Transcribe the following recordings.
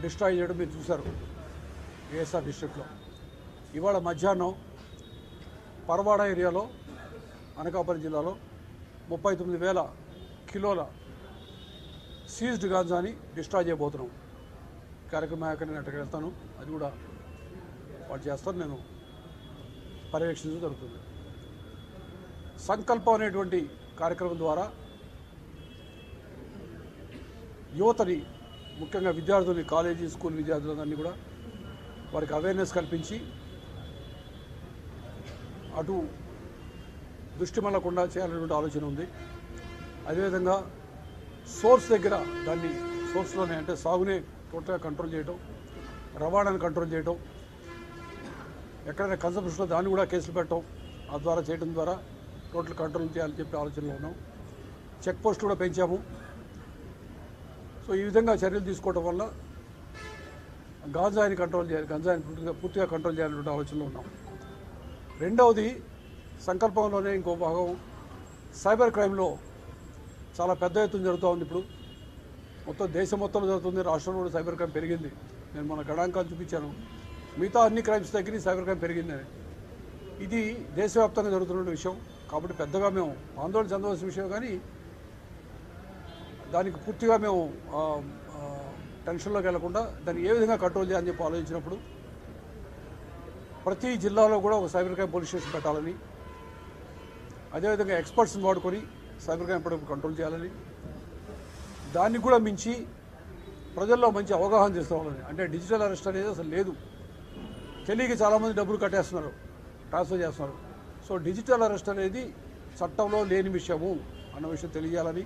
Destroy చేయడం మీరు చూశారు ఏఎస్ఆర్ డిస్ట్రిక్ట్లో. ఇవాళ మధ్యాహ్నం పరవాడ ఏరియాలో అనకాపల్లి జిల్లాలో 39,000 కిలోల సీజ్డ్ గాంజాని డిస్ట్రాయ్ చేయబోతున్నాం. కార్యక్రమం అక్కడ నేను అక్కడికి వెళ్తాను, అది కూడా వాళ్ళు చేస్తారు, నేను పర్యవేక్షించడం జరుగుతుంది. సంకల్పం అనేటువంటి కార్యక్రమం ద్వారా యువతని, ముఖ్యంగా విద్యార్థులని, కాలేజీ స్కూల్ విద్యార్థులందరినీ కూడా వారికి అవేర్నెస్ కల్పించి అటు దృష్టి మళ్ళకుండా చేయాలనేటువంటి ఆలోచన ఉంది. అదేవిధంగా సోర్స్ దగ్గర దాన్ని సోర్స్లోనే అంటే సాగునే టోటల్గా కంట్రోల్ చేయడం, రవాణాను కంట్రోల్ చేయడం, ఎక్కడైనా కన్సంప్షన్లో దాన్ని కూడా కేసులు పెట్టడం, ఆ ద్వారా చేయడం ద్వారా టోటల్ కంట్రోల్ చేయాలని చెప్పి ఆలోచనలో ఉన్నాం. చెక్ పోస్ట్ కూడా పెంచాము. సో ఈ విధంగా చర్యలు తీసుకోవడం వల్ల గాంజాయిని కంట్రోల్ చేయాలి, గంజాయిని పూర్తిగా కంట్రోల్ చేయాలనే ఆలోచనలో ఉన్నాం. రెండవది, సంకల్పంలోనే ఇంకో భాగం సైబర్ క్రైమ్లో చాలా పెద్ద ఎత్తున జరుగుతూ ఉంది. ఇప్పుడు మొత్తం దేశం మొత్తంలో జరుగుతుంది, రాష్ట్రంలో కూడా సైబర్ క్రైమ్ పెరిగింది. నేను మన గణాంకాలు చూపించాను, మిగతా అన్ని క్రైమ్స్ దగ్గర సైబర్ క్రైమ్ పెరిగిందని. ఇది దేశవ్యాప్తంగా జరుగుతున్న విషయం కాబట్టి పెద్దగా మేము ఆందోళన చెందవలసిన విషయం, కానీ దానికి పూర్తిగా మేము టెన్షన్లోకి వెళ్లకుండా దాన్ని ఏ విధంగా కంట్రోల్ చేయాలని చెప్పి ఆలోచించినప్పుడు ప్రతి జిల్లాలో కూడా ఒక సైబర్ క్రైమ్ పోలీస్ స్టేషన్ పెట్టాలని, అదేవిధంగా ఎక్స్పర్ట్స్ని వాడుకొని సైబర్ క్రైమ్ ఎప్పటికప్పుడు కంట్రోల్ చేయాలని, దాన్ని కూడా మించి ప్రజల్లో మంచి అవగాహన చేసుకోవాలని. అంటే డిజిటల్ అరెస్ట్ అనేది అసలు లేదు, తెలియక చాలామంది డబ్బులు కట్టేస్తున్నారు, ట్రాన్స్ఫర్ చేస్తున్నారు. సో డిజిటల్ అరెస్ట్ అనేది చట్టంలో లేని విషయము అన్న విషయం తెలియాలని,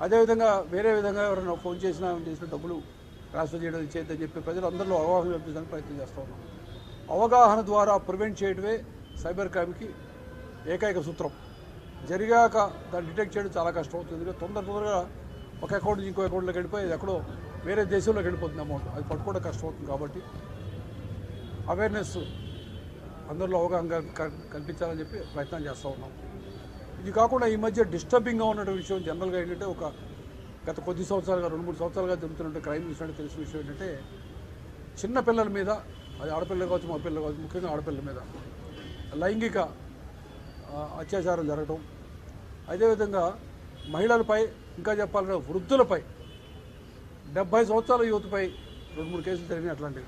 అదేవిధంగా వేరే విధంగా ఎవరైనా ఫోన్ చేసినా డబ్బులు ట్రాన్స్ఫర్ చేయడం చేయొద్దని చెప్పి ప్రజలందరిలో అవగాహన కల్పించడానికి ప్రయత్నం చేస్తూ ఉన్నాం. అవగాహన ద్వారా ప్రివెంట్ చేయడమే సైబర్ క్రైమ్కి ఏకైక సూత్రం. జరిగాక దాన్ని డిటెక్ట్ చేయడం చాలా కష్టం అవుతుంది. తొందరగా ఒక అకౌంట్ నుంచి ఇంకో అకౌంట్లోకి వెళ్ళిపోయి అది ఎక్కడో వేరే దేశంలోకి వెళ్ళిపోతుంది అమౌంట్, అది పట్టుకోవడం కష్టం అవుతుంది. కాబట్టి అవేర్నెస్ అందరిలో అవగాహన కల్పించాలని చెప్పి ప్రయత్నం చేస్తూ ఉన్నాం. ఇది కాకుండా ఈ మధ్య డిస్టర్బింగ్గా ఉన్న విషయం జనరల్గా ఏంటంటే, ఒక గత కొద్ది సంవత్సరాలుగా 2-3 సంవత్సరాలుగా జరుగుతున్న క్రైమ్ చూసినట్టు తెలిసిన విషయం ఏంటంటే, చిన్న పిల్లల మీద, అది ఆడపిల్లలు కావచ్చు మగపిల్లలు కావచ్చు, ముఖ్యంగా ఆడపిల్లల మీద లైంగిక అత్యాచారం జరగడం, అదేవిధంగా మహిళలపై, ఇంకా చెప్పాలంటే వృద్ధులపై, 70 సంవత్సరాల యువతపై 2-3 కేసులు జరిగినాయి. అట్లాంటివి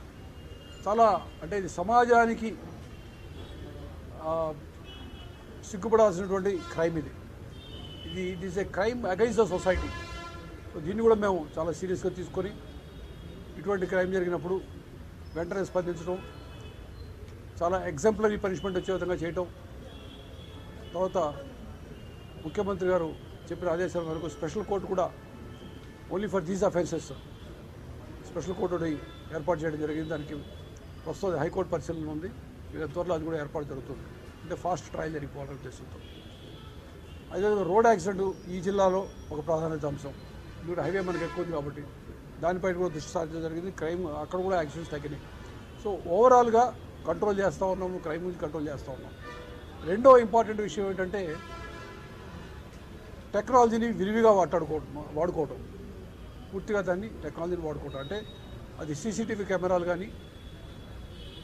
చాలా, అంటే ఇది సమాజానికి సిగ్గుపడాల్సినటువంటి క్రైమ్. ఇది is a crime against the society. So దీన్ని కూడా మేము చాలా సీరియస్గా తీసుకొని ఇటువంటి క్రైమ్ జరిగినప్పుడు వెంటనే స్పందించడం, చాలా ఎగ్జాంపులరీ పనిష్మెంట్ వచ్చే విధంగా చేయటం, తర్వాత ముఖ్యమంత్రి గారు చెప్పిన ఆదేశాల వరకు స్పెషల్ కోర్టు కూడా only for these offences special court ఏర్పాటు చేయడం జరిగింది. దానికి ప్రస్తుతం హైకోర్టు పరిశీలన ఉంది, త్వరలో అది కూడా ఏర్పాటు జరుగుతుంది. అంటే ఫాస్ట్ ట్రయల్ జరిగిపోవాలనే ఉద్దేశంతో. అదేవిధంగా రోడ్ యాక్సిడెంట్ ఈ జిల్లాలో ఒక ప్రాధాన్యత అంశం. ఇప్పుడు హైవే మనకు ఎక్కువ ఉంది కాబట్టి దానిపైన కూడా దృష్టి సారించడం జరిగింది. క్రైమ్ అక్కడ కూడా యాక్సిడెంట్స్ తగ్గినాయి. సో ఓవరాల్గా కంట్రోల్ చేస్తూ ఉన్నాము, క్రైమ్ నుంచి కంట్రోల్ చేస్తూ ఉన్నాం. రెండో ఇంపార్టెంట్ విషయం ఏంటంటే, టెక్నాలజీని విరివిగా వాడుకోవటం, పూర్తిగా దాన్ని టెక్నాలజీని వాడుకోవటం. అంటే అది సీసీటీవీ కెమెరాలు కానీ,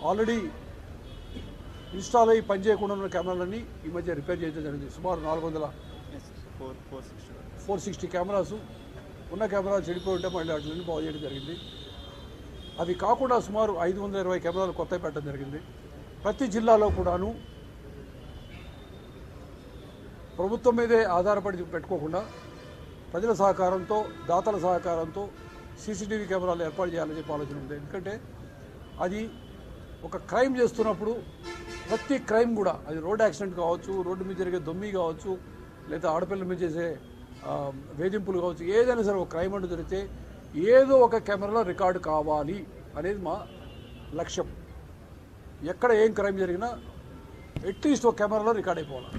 ఆల్రెడీ ఇన్స్టాల్ అయ్యి పనిచేయకుండా ఉన్న కెమెరాలన్నీ ఈ మధ్య రిపేర్ చేయడం జరిగింది. సుమారు 460 కెమెరాస్ ఉన్న కెమెరాలు చెడిపోయి ఉంటే మళ్ళీ వాటిని బాగు చేయడం జరిగింది. అవి కాకుండా సుమారు 520 కెమెరాలు కొత్తవి పెట్టడం జరిగింది. ప్రతి జిల్లాలో కూడాను ప్రభుత్వం మీదే ఆధారపడి పెట్టుకోకుండా ప్రజల సహకారంతో, దాతల సహకారంతో సీసీటీవీ కెమెరాలు ఏర్పాటు చేయాలని చెప్పి ఆలోచన ఉంది. ఎందుకంటే అది ఒక క్రైమ్ చేస్తున్నప్పుడు ప్రతి క్రైమ్ కూడా, అది రోడ్ యాక్సిడెంట్ కావచ్చు, రోడ్డు మీద జరిగే దొమ్మి కావచ్చు, లేదా ఆడపిల్లల మీద చేసే వేధింపులు కావచ్చు, ఏదైనా సరే ఒక క్రైమ్ అంటూ జరిగితే ఏదో ఒక కెమెరాలో రికార్డు కావాలి అనేది మా లక్ష్యం. ఎక్కడ ఏం క్రైమ్ జరిగినా అట్లీస్ట్ ఒక కెమెరాలో రికార్డ్ అయిపోవాలి.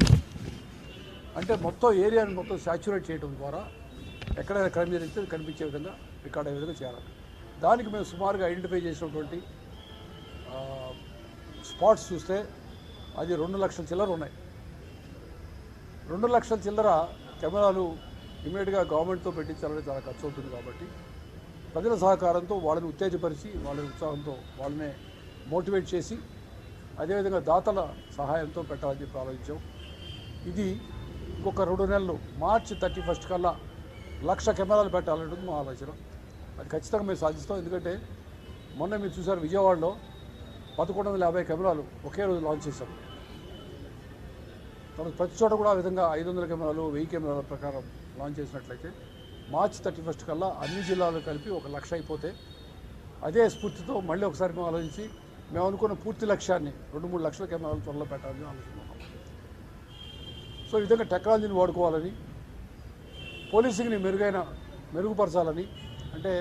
అంటే మొత్తం ఏరియాని మొత్తం సాచ్యురేట్ చేయడం ద్వారా ఎక్కడైనా క్రైమ్ జరిగితే కనిపించే విధంగా, రికార్డ్ అయ్యే విధంగా చేయాలి. దానికి మేము సుమారుగా ఐడెంటిఫై చేసినటువంటి స్పాట్స్ చూస్తే అది 2 లక్షల చిల్లర ఉన్నాయి. 2 లక్షల చిల్లర కెమెరాలు ఇమీడియట్గా గవర్నమెంట్తో పెట్టించాలని చాలా ఖర్చు అవుతుంది. కాబట్టి ప్రజల సహకారంతో వాళ్ళని ఉత్తేజపరిచి వాళ్ళ ఉత్సాహంతో వాళ్ళనే మోటివేట్ చేసి అదేవిధంగా దాతల సహాయంతో పెట్టాలని చెప్పి ఆలోచించాం. ఇది ఇంకొక 2 నెలలు మార్చి 31 కల్లా 1,00,000 కెమెరాలు పెట్టాలనేది మా ఆలోచన. అది ఖచ్చితంగా మేము సాధిస్తాం. ఎందుకంటే మొన్న మీరు చూసారు విజయవాడలో 1150 కెమెరాలు ఒకే రోజు లాంచ్ చేశాం. తర్వాత ప్రతి చోట కూడా ఆ విధంగా 500 కెమెరాలు 1000 కెమెరాల ప్రకారం లాంచ్ చేసినట్లయితే మార్చి 31 కల్లా అన్ని జిల్లాలు కలిపి 1,00,000 అయిపోతే అదే స్ఫూర్తితో మళ్ళీ ఒకసారి మేము ఆలోచించి మేము అనుకున్న పూర్తి లక్ష్యాన్ని 2-3 లక్షల కెమెరాలు త్వరలో పెట్టాలని ఆలోచిస్తున్నాం. సో ఈ విధంగా టెక్నాలజీని వాడుకోవాలని, పోలీసింగ్ని మెరుగుపరచాలని, అంటే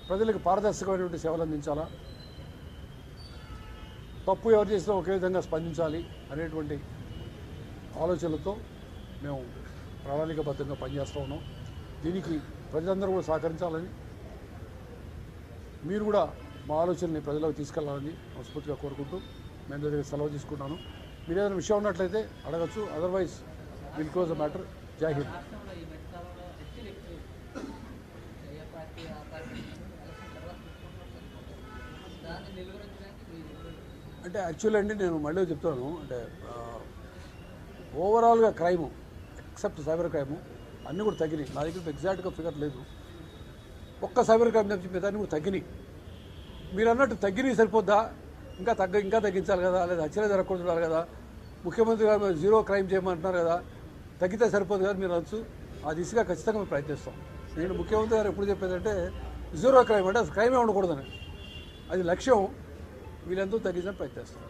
ప్రజలకు పారదర్శకమైనటువంటి సేవలు అందించాలా, తప్పు ఎవరు చేసినా ఒకే విధంగా స్పందించాలి అనేటువంటి ఆలోచనలతో మేము ప్రణాళికాబద్ధంగా పనిచేస్తూ ఉన్నాం. దీనికి ప్రజలందరూ కూడా సహకరించాలని, మీరు కూడా మా ఆలోచనని ప్రజలకు తీసుకెళ్లాలని మనస్ఫూర్తిగా కోరుకుంటూ మేము దగ్గర సెలవు తీసుకుంటాను. మీరు ఏదైనా విషయం ఉన్నట్లయితే అడగచ్చు. Otherwise will close the matter. జై హింద్. అంటే యాక్చువల్లీ అండి నేను మళ్ళీ చెప్తాను, అంటే ఓవరాల్గా క్రైము ఎక్సెప్ట్ సైబర్ క్రైము అన్నీ కూడా తగ్గినాయి. నా దగ్గర ఎగ్జాక్ట్గా ఫిగర్ లేదు. ఒక్క సైబర్ క్రైమ్ దాన్ని కూడా తగ్గినాయి. మీరు అన్నట్టు తగ్గినాయి సరిపోద్దా? ఇంకా తగ్గించాలి కదా, లేదా హత్యలే జరగకూడదు కదా, ముఖ్యమంత్రి గారు జీరో క్రైమ్ చేయమంటున్నారు కదా, తగ్గితే సరిపోదు కదా మీరు అనొచ్చు. ఆ దిశగా ఖచ్చితంగా మేము ప్రయత్నిస్తాం. నేను ముఖ్యమంత్రి గారు ఎప్పుడు చెప్పేదంటే జీరో క్రైమ్ అంటే అసలు క్రైమే ఉండకూడదని. అది లక్ష్యం. వీళ్ళంతా తగ్గించడానికి ప్రయత్నిస్తాం.